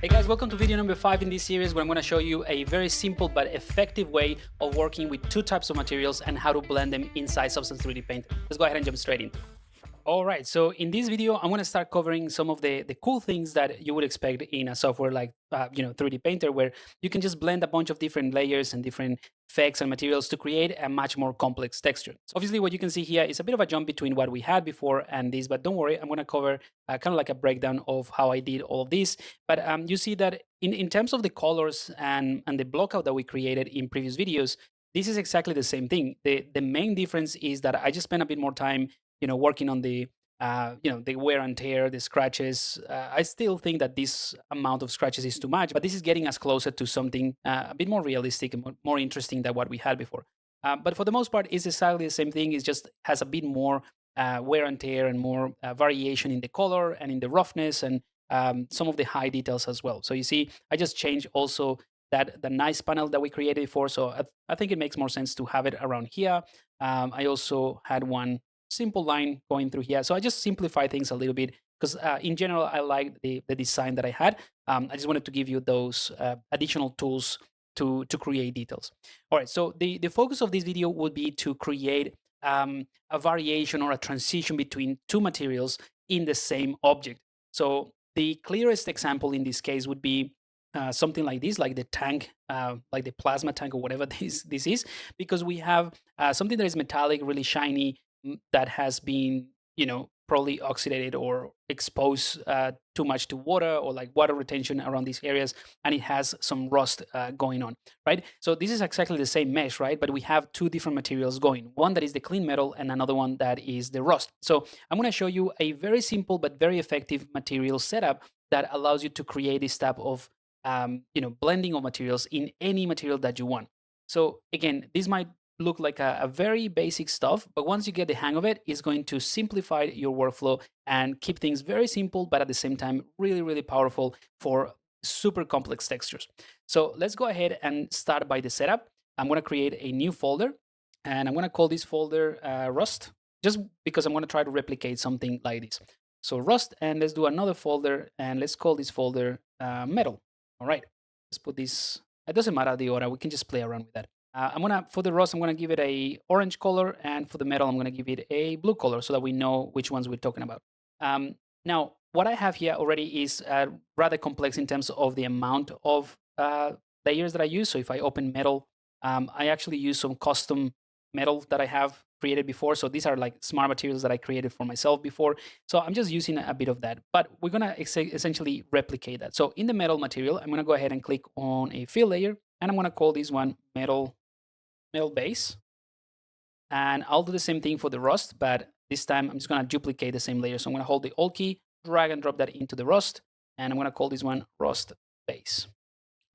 Hey guys, welcome to video number 5 in this series where I'm going to show you a very simple but effective way of working with two types of materials and how to blend them inside Substance 3D Paint. Let's go ahead and jump straight in. All right, so in this video, I'm going to start covering some of the cool things that you would expect in a software like 3D Painter, where you can just blend a bunch of different layers and different effects and materials to create a much more complex texture. So obviously, what you can see here is a bit of a jump between what we had before and this, but don't worry, I'm going to cover kind of like a breakdown of how I did all of this. But you see that in terms of the colors and the blockout that we created in previous videos, this is exactly the same thing. The main difference is that I just spent a bit more time working on the wear and tear, the scratches. I still think that this amount of scratches is too much, but this is getting us closer to something a bit more realistic and more interesting than what we had before. But for the most part, it's exactly the same thing. It just has a bit more wear and tear and more variation in the color and in the roughness and some of the high details as well. So you see, I just changed also that the nice panel that we created before. So I think it makes more sense to have it around here. I also had one simple line going through here. So I just simplify things a little bit because in general, I like the design that I had. I just wanted to give you those additional tools to create details. All right, so the focus of this video would be to create a variation or a transition between two materials in the same object. So the clearest example in this case would be something like this, like the tank, like the plasma tank or whatever this is, because we have something that is metallic, really shiny, that has been, probably oxidated or exposed too much to water or like water retention around these areas, and it has some rust going on, right? So this is exactly the same mesh, right? But we have two different materials going, one that is the clean metal and another one that is the rust. So I'm going to show you a very simple but very effective material setup that allows you to create this type of blending of materials in any material that you want. So again, this might look like a very basic stuff, but once you get the hang of it, it's going to simplify your workflow and keep things very simple, but at the same time, really, really powerful for super complex textures. So let's go ahead and start by the setup. I'm going to create a new folder, and I'm going to call this folder Rust, just because I'm going to try to replicate something like this. So Rust, and let's do another folder, and let's call this folder Metal. All right, let's put this. It doesn't matter the order. We can just play around with that. For the rust, I'm gonna give it a orange color, and for the metal, I'm gonna give it a blue color so that we know which ones we're talking about. Now, what I have here already is rather complex in terms of the amount of layers that I use. So if I open metal, I actually use some custom metal that I have created before. So these are like smart materials that I created for myself before. So I'm just using a bit of that, but we're gonna essentially replicate that. So in the metal material, I'm gonna go ahead and click on a fill layer, and I'm gonna call this one metal base. And I'll do the same thing for the rust, but this time I'm just gonna duplicate the same layer. So I'm gonna hold the Alt key, drag and drop that into the rust, and I'm gonna call this one rust base.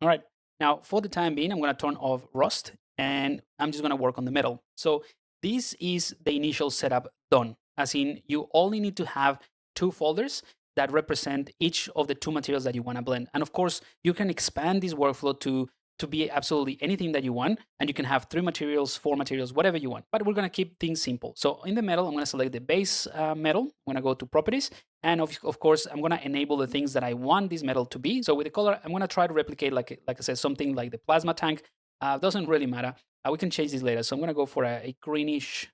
All right, now for the time being, I'm gonna turn off rust, and I'm just gonna work on the metal. So this is the initial setup done, as in you only need to have two folders that represent each of the two materials that you wanna blend. And of course, you can expand this workflow to be absolutely anything that you want, and you can have 3 materials, 4 materials, whatever you want, but we're going to keep things simple. So in the metal, I'm going to select the base metal. I'm going to go to properties, and of course, I'm going to enable the things that I want this metal to be. So with the color, I'm going to try to replicate, like I said, something like the plasma tank. Doesn't really matter. We can change this later. So I'm going to go for a greenish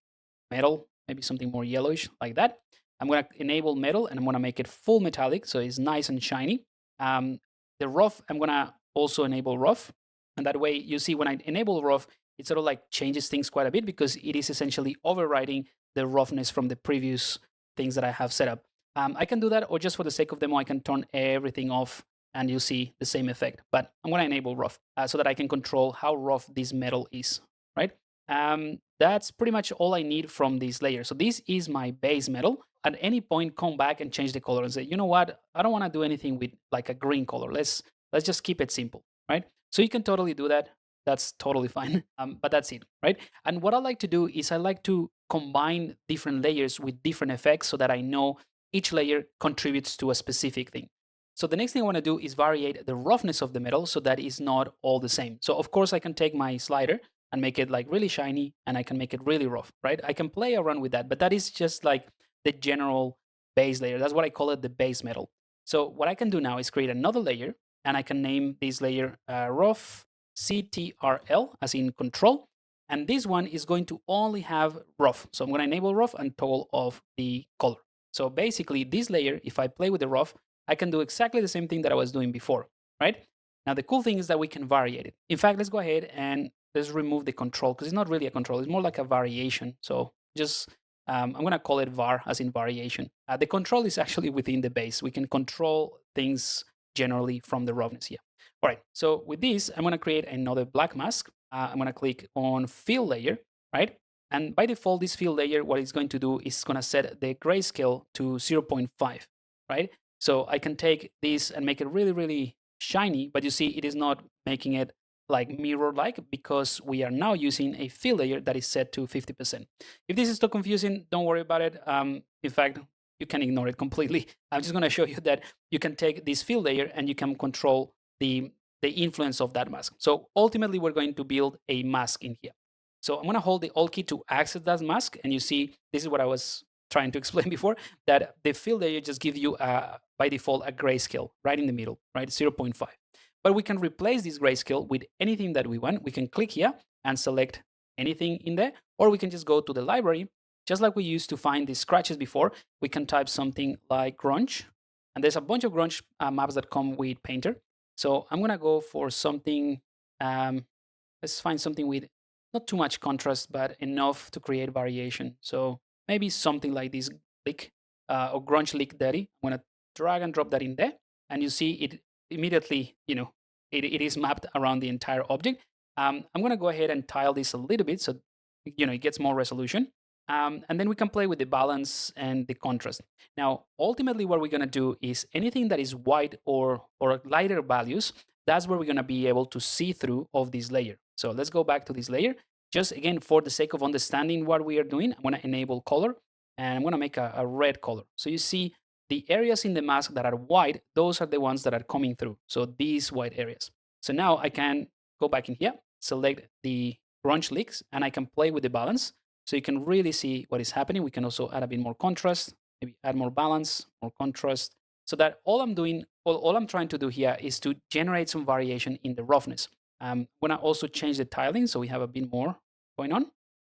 metal, maybe something more yellowish like that. I'm going to enable metal, and I'm going to make it full metallic, so it's nice and shiny. The rough, I'm going to also enable rough. And that way, you see when I enable rough, it sort of like changes things quite a bit because it is essentially overriding the roughness from the previous things that I have set up. I can do that, or just for the sake of demo, I can turn everything off and you'll see the same effect. But I'm going to enable rough so that I can control how rough this metal is, right? That's pretty much all I need from this layer. So this is my base metal. At any point, come back and change the color and say, you know what? I don't want to do anything with like a green color. Let's just keep it simple, right? So you can totally do that. That's totally fine. But that's it, right? And what I like to do is I like to combine different layers with different effects so that I know each layer contributes to a specific thing. So the next thing I want to do is variate the roughness of the metal so that it's not all the same. So of course I can take my slider and make it like really shiny, and I can make it really rough, right? I can play around with that, but that is just like the general base layer. That's what I call it, the base metal. So what I can do now is create another layer, and I can name this layer rough CTRL, as in control. And this one is going to only have rough. So I'm going to enable rough and toggle off the color. So basically, this layer, if I play with the rough, I can do exactly the same thing that I was doing before, right? Now, the cool thing is that we can vary it. In fact, let's go ahead and let's remove the control, because it's not really a control. It's more like a variation. So just, I'm going to call it var, as in variation. The control is actually within the base. We can control things generally from the roughness here. All right, so with this, I'm going to create another black mask. I'm going to click on fill layer, right? And by default, this fill layer, what it's going to do is going to set the grayscale to 0.5, right? So I can take this and make it really, really shiny, but you see it is not making it like mirror-like, because we are now using a fill layer that is set to 50%. If this is too confusing, don't worry about it. In fact, you can ignore it completely. I'm just going to show you that you can take this fill layer and you can control the influence of that mask. So ultimately, we're going to build a mask in here. So I'm going to hold the Alt key to access that mask, and you see this is what I was trying to explain before, that the fill layer just gives you by default a grayscale right in the middle, right, 0.5. But we can replace this grayscale with anything that we want. We can click here and select anything in there, or we can just go to the library, just like we used to find the scratches before. We can type something like grunge, and there's a bunch of grunge maps that come with Painter. So I'm gonna go for something, let's find something with not too much contrast, but enough to create variation. So maybe something like this leak or grunge leak daddy. I'm gonna drag and drop that in there, and you see it immediately, it is mapped around the entire object. I'm gonna go ahead and tile this a little bit so it gets more resolution. And then we can play with the balance and the contrast. Now, ultimately, what we're gonna do is anything that is white or lighter values, that's where we're gonna be able to see through of this layer. So let's go back to this layer. Just again, for the sake of understanding what we are doing, I'm gonna enable color, and I'm gonna make a red color. So you see the areas in the mask that are white, those are the ones that are coming through. So these white areas. So now I can go back in here, select the grunge leaks, and I can play with the balance. So you can really see what is happening. We can also add a bit more contrast, maybe add more balance, more contrast, so that all I'm trying to do here is to generate some variation in the roughness. I'm gonna also change the tiling so we have a bit more going on,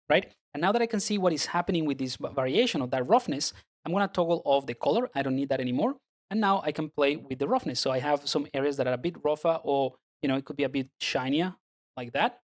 right? And now that I can see what is happening with this variation of that roughness, I'm gonna toggle off the color. I don't need that anymore. And now I can play with the roughness. So I have some areas that are a bit rougher, or it could be a bit shinier like that.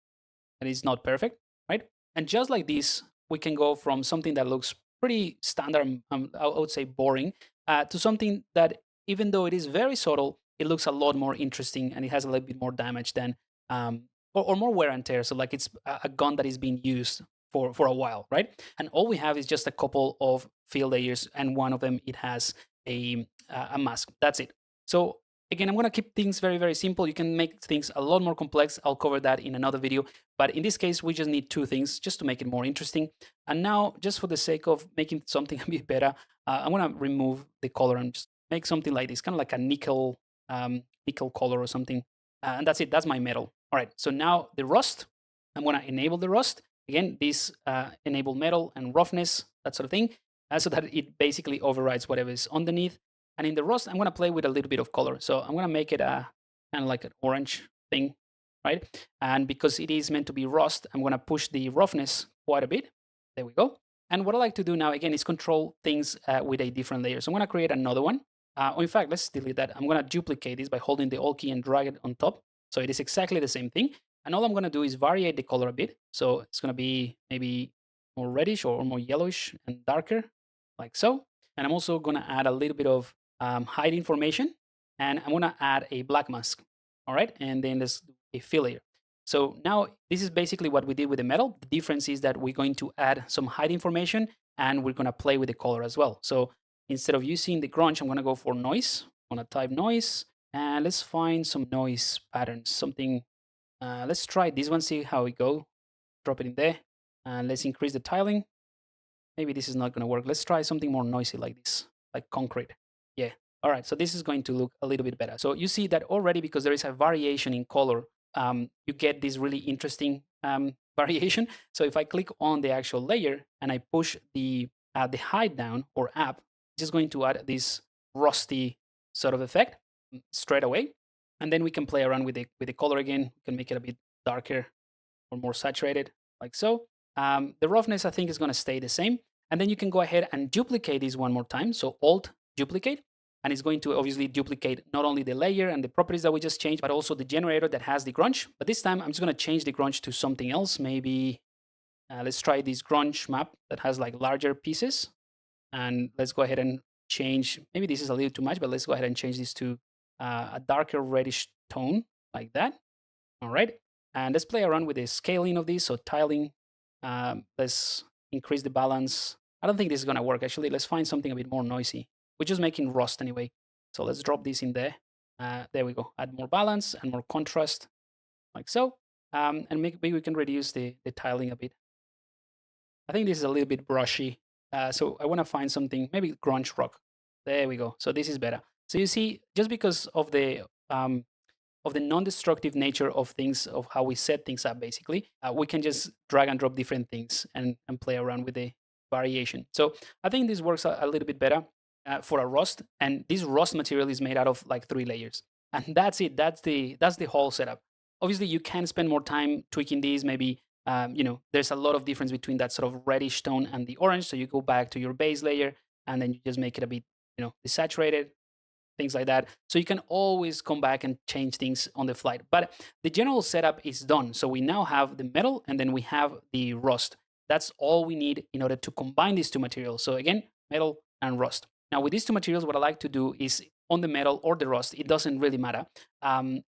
And it's not perfect, right? And just like this, we can go from something that looks pretty standard, I would say boring, to something that, even though it is very subtle, it looks a lot more interesting, and it has a little bit more damage than, or more wear and tear. So like it's a gun that is being used for a while, right? And all we have is just a couple of fill layers, and one of them, it has a mask. That's it. So again, I'm going to keep things very, very simple. You can make things a lot more complex. I'll cover that in another video. But in this case, we just need two things just to make it more interesting. And now, just for the sake of making something a bit better, I'm going to remove the color and just make something like this, kind of like a nickel color or something. And that's it. That's my metal. All right. So now the rust, I'm going to enable the rust. Again, this enable metal and roughness, that sort of thing, so that it basically overrides whatever is underneath. And in the rust, I'm going to play with a little bit of color. So I'm going to make it a kind of like an orange thing, right? And because it is meant to be rust, I'm going to push the roughness quite a bit. There we go. And what I like to do now, again, is control things with a different layer. So I'm going to create another one. Or in fact, let's delete that. I'm going to duplicate this by holding the Alt key and drag it on top. So it is exactly the same thing. And all I'm going to do is variate the color a bit. So it's going to be maybe more reddish or more yellowish and darker, like so. And I'm also going to add a little bit of hide information, and I'm going to add a black mask. All right, and then there's a fill layer. So now this is basically what we did with the metal. The difference is that we're going to add some hide information, and we're going to play with the color as well. So instead of using the grunge, I'm going to go for noise. I'm going to type noise, and let's find some noise patterns. Something. Let's try this one. See how we go. Drop it in there, and let's increase the tiling. Maybe this is not going to work. Let's try something more noisy like this, like concrete. Yeah. All right. So this is going to look a little bit better. So you see that already, because there is a variation in color, you get this really interesting variation. So if I click on the actual layer and I push the hide down or up, it's just going to add this rusty sort of effect straight away. And then we can play around with the color again. We can make it a bit darker or more saturated, like so. The roughness, I think, is going to stay the same. And then you can go ahead and duplicate this one more time. So Alt duplicate, and it's going to obviously duplicate not only the layer and the properties that we just changed, but also the generator that has the grunge. But this time I'm just going to change the grunge to something else. Maybe let's try this grunge map that has like larger pieces. And let's go ahead and change, maybe this is a little too much, but let's go ahead and change this to a darker reddish tone like that. All right. And let's play around with the scaling of this. So tiling, let's increase the balance. I don't think this is going to work. Actually, let's find something a bit more noisy. We're just making rust anyway. So let's drop this in there. There we go. Add more balance and more contrast like so. And maybe we can reduce the tiling a bit. I think this is a little bit brushy. So I want to find something, maybe grunge rock. There we go. So this is better. So you see, just because of the non-destructive nature of things, of how we set things up, basically, we can just drag and drop different things and play around with the variation. So I think this works a little bit better for a rust. And this rust material is made out of like 3 layers. And that's it. That's the whole setup. Obviously, you can spend more time tweaking these. Maybe there's a lot of difference between that sort of reddish tone and the orange. So you go back to your base layer and then you just make it a bit, desaturated, things like that. So you can always come back and change things on the fly. But the general setup is done. So we now have the metal and then we have the rust. That's all we need in order to combine these two materials. So again, metal and rust. Now with these two materials, what I like to do is on the metal or the rust, it doesn't really matter.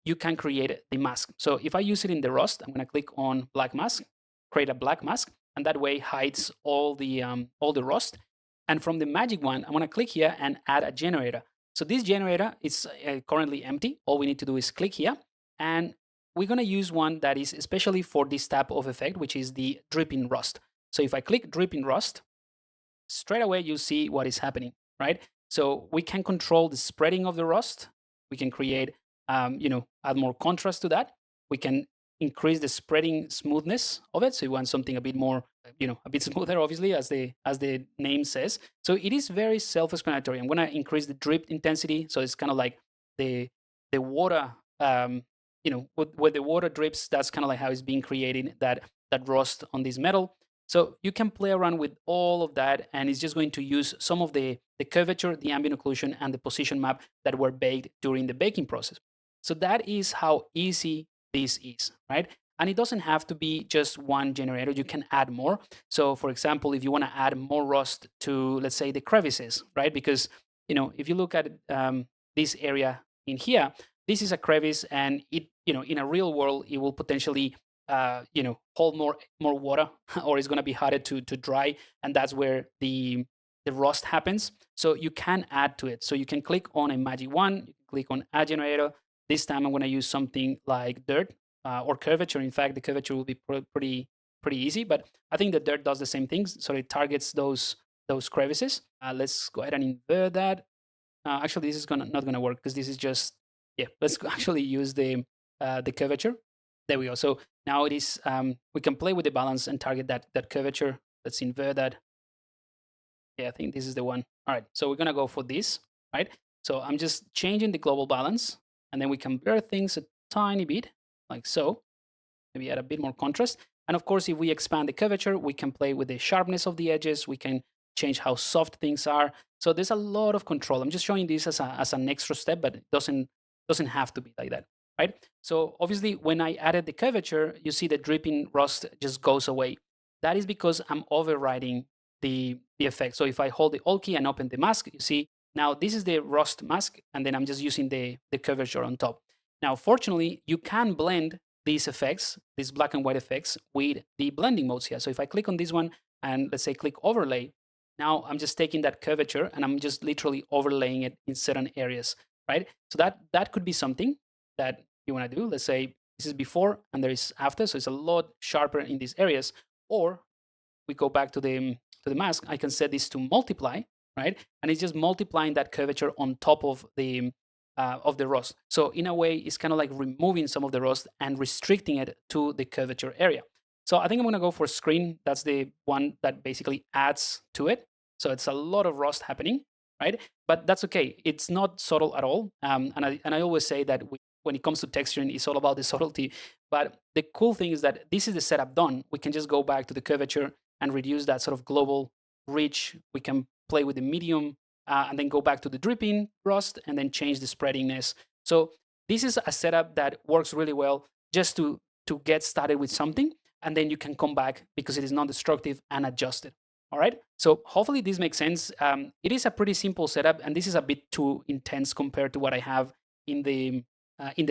You can create the mask. So if I use it in the rust, I'm going to click on black mask, create a black mask, and that way hides all the rust. And from the magic wand, I'm going to click here and add a generator. So this generator is currently empty. All we need to do is click here, and we're going to use one that is especially for this type of effect, which is the dripping rust. So if I click dripping rust, straight away you see what is happening, right? So we can control the spreading of the rust. We can create, add more contrast to that. We can increase the spreading smoothness of it. So you want something a bit more, a bit smoother, obviously, as the name says. So it is very self-explanatory. I'm going to increase the drip intensity. So it's kind of like the water, where the water drips, that's kind of like how it's being created, that rust on this metal. So you can play around with all of that, and it's just going to use some of the curvature, the ambient occlusion, and the position map that were baked during the baking process. So that is how easy this is, right? And it doesn't have to be just one generator. You can add more. So for example, if you want to add more rust to, let's say, the crevices, right? Because, if you look at this area in here, this is a crevice, and it, in a real world, it will potentially hold more water, or it's going to be harder to dry, and that's where the rust happens. So you can add to it. So you can click on a magic wand, you click on add generator. This time I'm going to use something like dirt or curvature. In fact, the curvature will be pretty easy, but I think the dirt does the same things. So it targets those crevices. Let's go ahead and invert that. Actually, this is not going to work because this is just, let's actually use the curvature. There we go. So now it is, we can play with the balance and target that curvature. Let's invert that. Yeah, I think this is the one. All right, so we're gonna go for this, right? So I'm just changing the global balance, and then we can blur things a tiny bit, like so. Maybe add a bit more contrast. And of course, if we expand the curvature, we can play with the sharpness of the edges. We can change how soft things are. So there's a lot of control. I'm just showing this as an extra step, but it doesn't have to be like that, right? So obviously, when I added the curvature, you see the dripping rust just goes away. That is because I'm overriding the effect. So if I hold the Alt key and open the mask, you see now this is the rust mask, and then I'm just using the curvature on top. Now, fortunately, you can blend these effects, these black and white effects, with the blending modes here. So if I click on this one and let's say click overlay, now I'm just taking that curvature and I'm just literally overlaying it in certain areas, right? So that could be something that you want to do. Let's say this is before and there is after, so it's a lot sharper in these areas. Or we go back to the mask, I can set this to multiply, right? And it's just multiplying that curvature on top of the rust. So in a way, it's kind of like removing some of the rust and restricting it to the curvature area. So I think I'm going to go for screen. That's the one that basically adds to it. So it's a lot of rust happening, right? But that's okay. It's not subtle at all. And I always say that when it comes to texturing, it's all about the subtlety. But the cool thing is that this is the setup done. We can just go back to the curvature and reduce that sort of global reach. We can play with the medium and then go back to the dripping rust and then change the spreadingness. So this is a setup that works really well just to get started with something, and then you can come back because it is non-destructive and adjust it. All right. So hopefully this makes sense. It is a pretty simple setup, and this is a bit too intense compared to what I have in the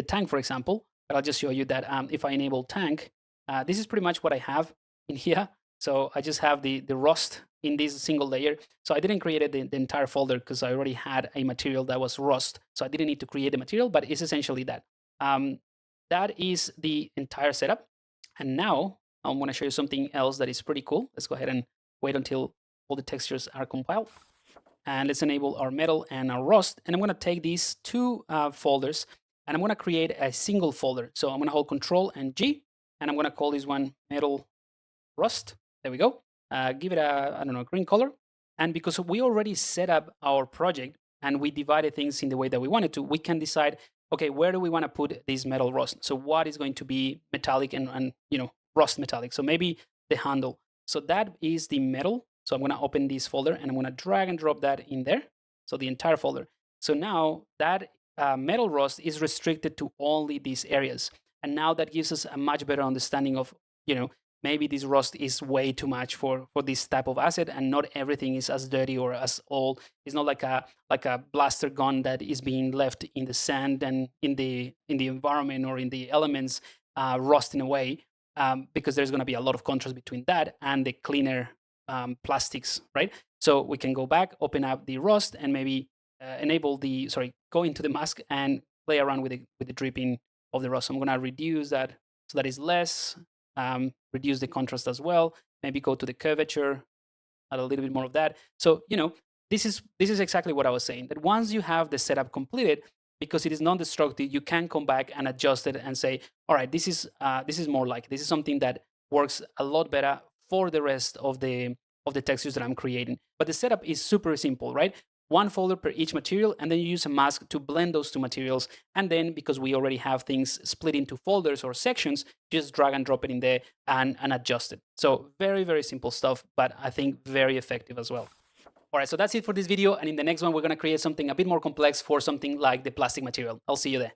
tank, for example. But I'll just show you that if I enable tank, this is pretty much what I have in here. So I just have the rust in this single layer. So I didn't create the entire folder because I already had a material that was rust. So I didn't need to create the material, but it's essentially that. That is the entire setup. And now I'm going to show you something else that is pretty cool. Let's go ahead and wait until all the textures are compiled. And let's enable our metal and our rust. And I'm going to take these two folders and I'm going to create a single folder. So I'm going to hold Control and G, and I'm going to call this one metal rust. There we go. Give it a, I don't know, green color. And because we already set up our project and we divided things in the way that we wanted to, we can decide, okay, where do we want to put this metal rust? So what is going to be metallic and you know, rust metallic? So maybe the handle. So that is the metal. So I'm going to open this folder and I'm going to drag and drop that in there. So the entire folder. So now that metal rust is restricted to only these areas. And now that gives us a much better understanding of, you know, maybe this rust is way too much for this type of asset, and not everything is as dirty or as old. It's not like a blaster gun that is being left in the sand and in the environment or in the elements rusting away, because there's going to be a lot of contrast between that and the cleaner plastics, right? So we can go back, open up the rust, and maybe go into the mask and play around with the dripping of the rust. So I'm going to reduce that so that is less. Reduce the contrast as well. Maybe go to the curvature, add a little bit more of that. So, you know, this is exactly what I was saying, that once you have the setup completed, because it is non-destructive, you can come back and adjust it and say, all right, this is more like, this is something that works a lot better for the rest of the textures that I'm creating. But the setup is super simple, right? One folder per each material, and then you use a mask to blend those two materials. And then, because we already have things split into folders or sections, just drag and drop it in there and adjust it. So very, very simple stuff, but I think very effective as well. All right, so that's it for this video. And in the next one, we're going to create something a bit more complex for something like the plastic material. I'll see you there.